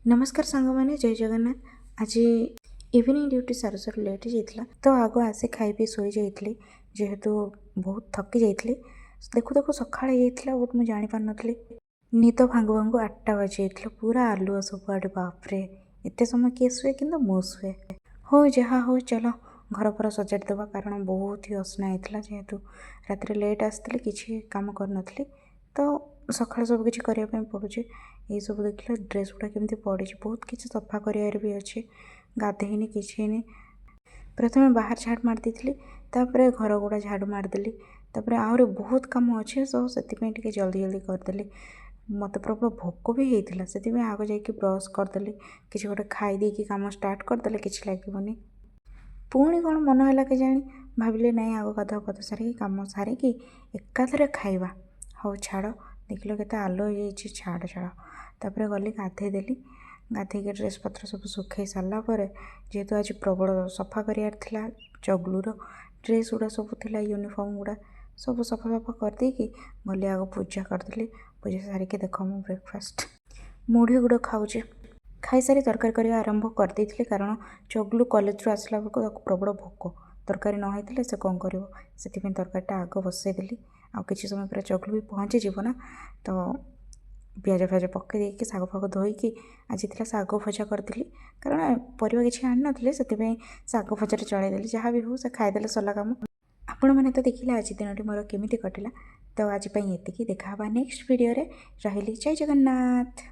नमस्कार सांग मैंने जय जगन्नाथ। आज इवनिंग ड्यूटी सारू सारू लेट जाइए तो आग आसी खाई पी शोई जाइए जेहेतु बहुत थकी जाइए। देखु देखु सका बट मुझे जापार नी निद भांगु भांगु 8टा बजी जाइए पूरा आलुआ सब आड़े बापरे एत समय किए शुए कि मु शुए हो जहाँ हो चलो घर पर सजाड़देवा कारण बहुत ही असना होता जेहेतु रात लेट आसती किसी कम कर तो सका सब किसी करने पड़ुचे। ये सब देखिए ड्रेस गुड़ा केमती पड़ी बहुत किसी सफा कर भी अच्छे गाधेनी किसी प्रथम बाहर झाड़ मार दी घर गुड़ा झाड़ू मारदेली आहरी बहुत कम अच्छे सो से जल्दी जल्दी करदेली मत प्रबल भोक भी होता से आग जा ब्रश करदेली किसी गोटे खाईदे कि कम स्टार्ट करदे किसी लगे पुणी कौन मन है कि जानी भाविले ना आग गाधुआ पद सारिकी कम सारिकी एकाथरे खाइबा हो छाड़ देखिल के आलो हो छाड़ छाड़ तापर गली गाधेदेली गाधे ड्रेस पत्र सब सुखई सारापर जेहेतु आज प्रबल सफा करार चगलूर ड्रेस गुड़ा सब थी यूनिफॉर्म गुड़ा सब सफा सफा करदे गली आग पूजा करदेली पूजा सारिके देख मु ब्रेकफास्ट मुढ़ी गुड़ खाऊे खाई सारी तरकारी करने आरंभ करदे कारण चगलू कॉलेज रू आसला बेलू प्रबल भोक तरकारी न होते से कौन कर तरकारीटा आग बसईदेली आ कि समय पर चगलू भी पहुँची जीवना तो पियाज फाज पकई शाग फाग धोईकी आज थी शाग भजा करदेली कारण परिवा किसी आनी ना से शाग भजार चलईदेली जहाँ भी हो से खाईदे सरला कम आपण मैंने तो देखिले आज दिन मोर केमी कटिला तो आज ये देखा नेक्स्ट वीडियो रे रही जय जगन्नाथ।